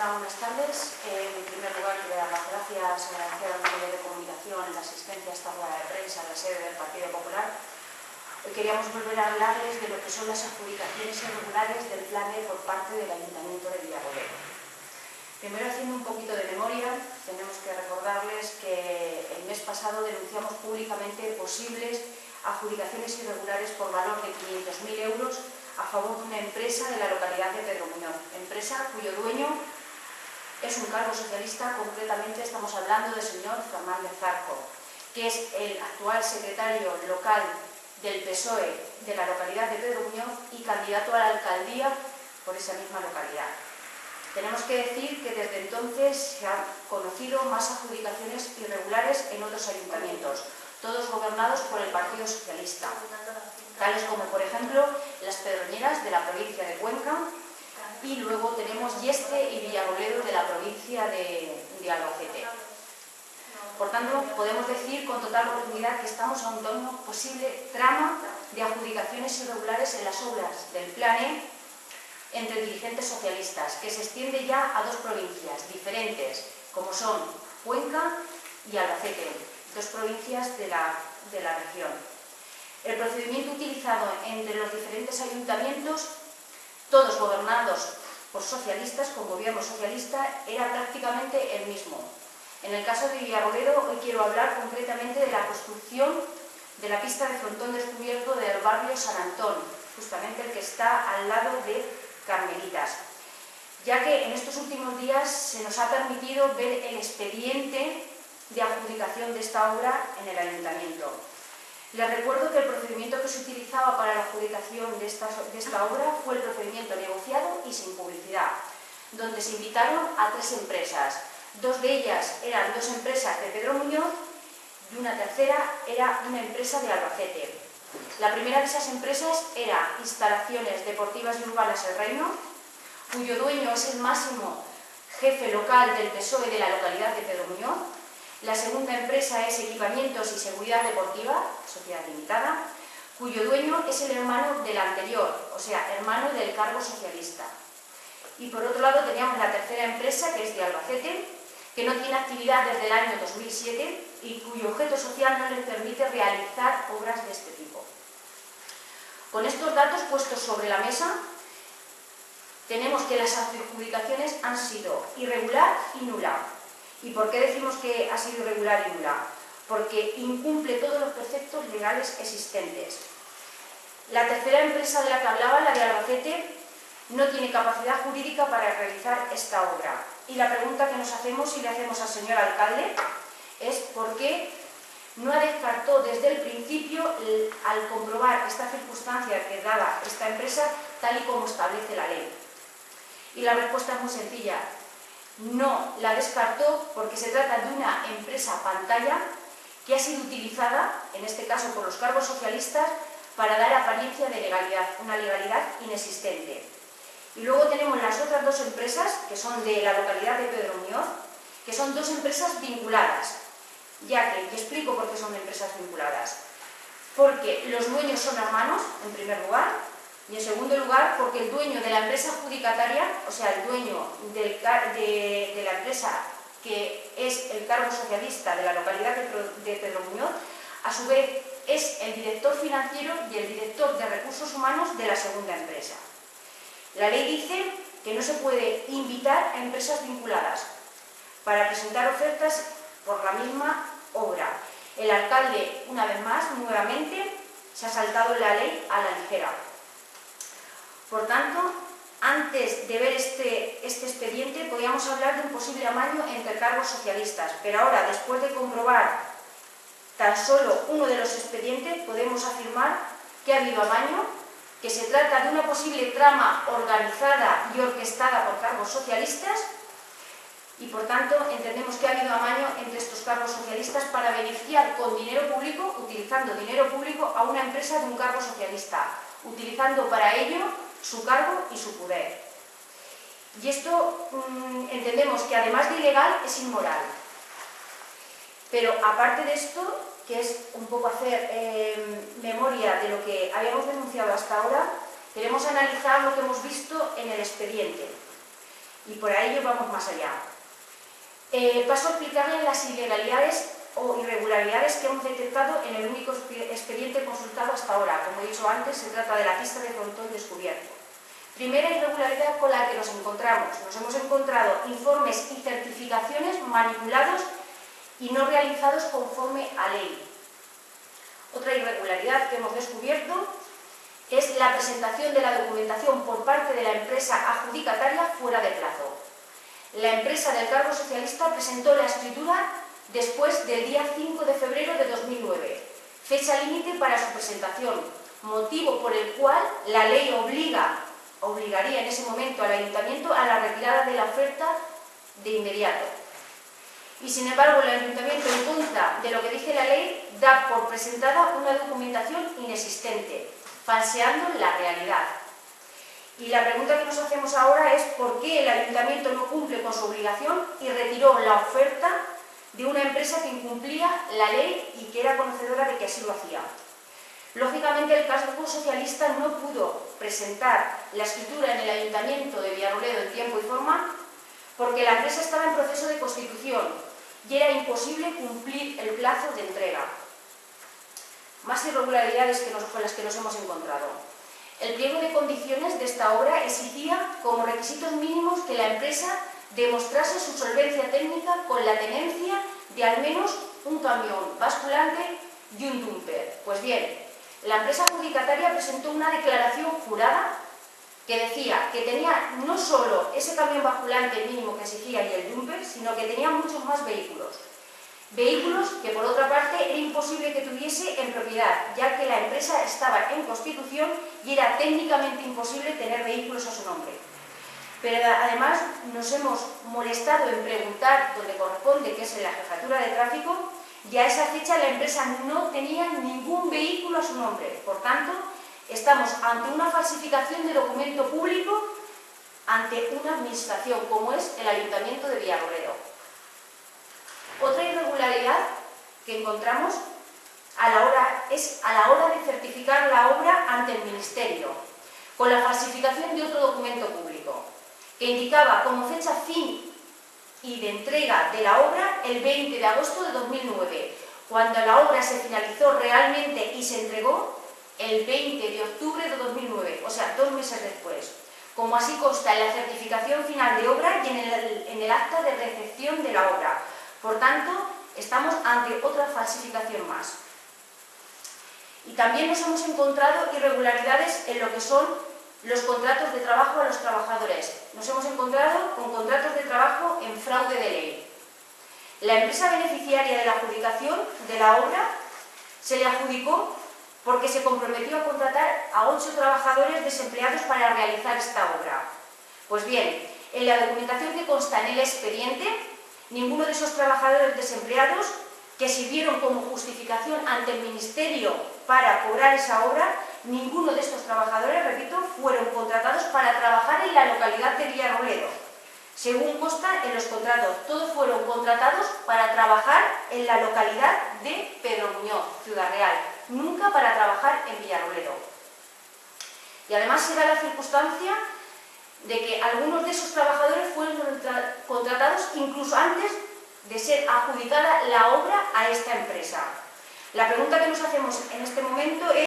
Hola, buenas tardes. En primer lugar, quiero dar las gracias agradecer a los medios de comunicación en la asistencia a esta rueda de prensa en la sede del Partido Popular. Hoy queríamos volver a hablarles de lo que son las adjudicaciones irregulares del PLANE por parte del Ayuntamiento de Villarrobledo. Primero, haciendo un poquito de memoria, tenemos que recordarles que el mes pasado denunciamos públicamente posibles adjudicaciones irregulares por valor de 500.000 euros a favor de una empresa de la localidad de Pedro Muñoz, empresa cuyo dueño es un cargo socialista. Concretamente estamos hablando del señor Fernández Zarco, que es el actual secretario local del PSOE de la localidad de Pedro Muñoz y candidato a la alcaldía por esa misma localidad. Tenemos que decir que desde entonces se han conocido más adjudicaciones irregulares en otros ayuntamientos, todos gobernados por el Partido Socialista, tales como, por ejemplo, Las Pedroñeras de la provincia de Cuenca, y luego tenemos Yeste y Villarrobledo de la provincia de Albacete. Por tanto, podemos decir con total rotundidad que estamos ante una posible trama de adjudicaciones irregulares en las obras del PLANE entre dirigentes socialistas, que se extiende ya a dos provincias diferentes, como son Cuenca y Albacete, dos provincias de la región. El procedimiento utilizado entre los diferentes ayuntamientos, todos gobernados por socialistas, con gobierno socialista, era prácticamente el mismo. En el caso de Villarrobledo, hoy quiero hablar concretamente de la construcción de la pista de frontón descubierto del barrio San Antón, justamente el que está al lado de Carmelitas, ya que en estos últimos días se nos ha permitido ver el expediente de adjudicación de esta obra en el ayuntamiento. Les recuerdo que el procedimiento que se utilizaba para la adjudicación de esta obra fue el procedimiento negociado y sin publicidad, donde se invitaron a 3 empresas. 2 de ellas eran 2 empresas de Pedro Muñoz y una tercera era una empresa de Albacete. La primera de esas empresas era Instalaciones Deportivas y Urbanas El Reino, cuyo dueño es el máximo jefe local del PSOE de la localidad de Pedro Muñoz. La segunda empresa es Equipamientos y Seguridad Deportiva, Sociedad Limitada, cuyo dueño es el hermano del anterior, o sea, hermano del cargo socialista. Y por otro lado teníamos la tercera empresa, que es de Albacete, que no tiene actividad desde el año 2007 y cuyo objeto social no les permite realizar obras de este tipo. Con estos datos puestos sobre la mesa, tenemos que las adjudicaciones han sido irregular y nula. ¿Y por qué decimos que ha sido irregular y nula? Porque incumple todos los preceptos legales existentes. La tercera empresa de la que hablaba, la de Albacete, no tiene capacidad jurídica para realizar esta obra. Y la pregunta que nos hacemos y le hacemos al señor alcalde es por qué no descartó desde el principio, al comprobar esta circunstancia que daba esta empresa, tal y como establece la ley. Y la respuesta es muy sencilla. No la descartó porque se trata de una empresa pantalla que ha sido utilizada, en este caso por los cargos socialistas, para dar apariencia de legalidad, una legalidad inexistente. Y luego tenemos las otras 2 empresas, que son de la localidad de Pedro Muñoz, que son 2 empresas vinculadas, ya que, y explico por qué son empresas vinculadas, porque los dueños son hermanos, en primer lugar, y en segundo lugar, porque el dueño de la empresa adjudicataria, o sea, el dueño de la empresa que es el cargo socialista de la localidad de Pedro Muñoz, a su vez es el director financiero y el director de recursos humanos de la segunda empresa. La ley dice que no se puede invitar a empresas vinculadas para presentar ofertas por la misma obra. El alcalde, una vez más, nuevamente, se ha saltado la ley a la ligera. Por tanto, antes de ver este expediente, podíamos hablar de un posible amaño entre cargos socialistas, pero ahora, después de comprobar tan solo uno de los expedientes, podemos afirmar que ha habido amaño, que se trata de una posible trama organizada y orquestada por cargos socialistas y, por tanto, entendemos que ha habido amaño entre estos cargos socialistas para beneficiar con dinero público, utilizando dinero público a una empresa de un cargo socialista, utilizando para ello su cargo y su poder. Y esto entendemos que, además de ilegal, es inmoral. Pero aparte de esto, que es un poco hacer memoria de lo que habíamos denunciado hasta ahora, queremos analizar lo que hemos visto en el expediente. y por ello vamos más allá. Paso a explicarles las ilegalidades o irregularidades que hemos detectado en el único expediente consultado hasta ahora. Como he dicho antes, se trata de la pista de frontón descubierto. Primera irregularidad con la que nos encontramos. Nos hemos encontrado informes y certificaciones manipulados y no realizados conforme a ley. Otra irregularidad que hemos descubierto es la presentación de la documentación por parte de la empresa adjudicataria fuera de plazo. La empresa del cargo socialista presentó la escritura después del día 5 de febrero de 2009, fecha límite para su presentación, motivo por el cual la ley obligaría en ese momento al ayuntamiento a la retirada de la oferta de inmediato. Y sin embargo el ayuntamiento, en contra de lo que dice la ley, da por presentada una documentación inexistente, falseando la realidad. Y la pregunta que nos hacemos ahora es por qué el ayuntamiento no cumple con su obligación y retiró la oferta de una empresa que incumplía la ley y que era conocedora de que así lo hacía. Lógicamente el cargo socialista no pudo presentar la escritura en el ayuntamiento de Villarrobledo en tiempo y forma porque la empresa estaba en proceso de constitución y era imposible cumplir el plazo de entrega. Más irregularidades con las que nos hemos encontrado. El pliego de condiciones de esta obra exigía como requisitos mínimos que la empresa demostrase su solvencia técnica con la tenencia de al menos un camión basculante y un dumper. Pues bien, la empresa adjudicataria presentó una declaración jurada que decía que tenía no solo ese camión basculante mínimo que exigía y el dumper, sino que tenía muchos más vehículos. Vehículos que, por otra parte, era imposible que tuviese en propiedad, ya que la empresa estaba en constitución y era técnicamente imposible tener vehículos a su nombre. Pero además nos hemos molestado en preguntar donde corresponde, que es en la jefatura de tráfico, y a esa fecha la empresa no tenía ningún vehículo a su nombre. Por tanto, estamos ante una falsificación de documento público ante una administración como es el Ayuntamiento de Villarrobledo. Otra irregularidad que encontramos es a la hora de certificar la obra ante el Ministerio, con la falsificación de otro documento público, que indicaba como fecha fin y de entrega de la obra el 20 de agosto de 2009, cuando la obra se finalizó realmente y se entregó el 20 de octubre de 2009, o sea, 2 meses después, como así consta en la certificación final de obra y en el acta de recepción de la obra. Por tanto, estamos ante otra falsificación más. Y también nos hemos encontrado irregularidades en lo que son los contratos de trabajo a los trabajadores. Nos hemos encontrado con contratos de trabajo en fraude de ley. La empresa beneficiaria de la adjudicación de la obra se le adjudicó porque se comprometió a contratar a 8 trabajadores desempleados para realizar esta obra. Pues bien, en la documentación que consta en el expediente, ninguno de esos trabajadores desempleados que sirvieron como justificación ante el Ministerio para cobrar esa obra, ninguno de estos trabajadores, repito, fueron contratados para trabajar en la localidad de Villarrobledo. Según consta en los contratos, todos fueron contratados para trabajar en la localidad de Pedro Muñoz, Ciudad Real, nunca para trabajar en Villarrobledo. Y además se da la circunstancia de que algunos de esos trabajadores fueron contratados incluso antes de ser adjudicada la obra a esta empresa. La pregunta que nos hacemos en este momento es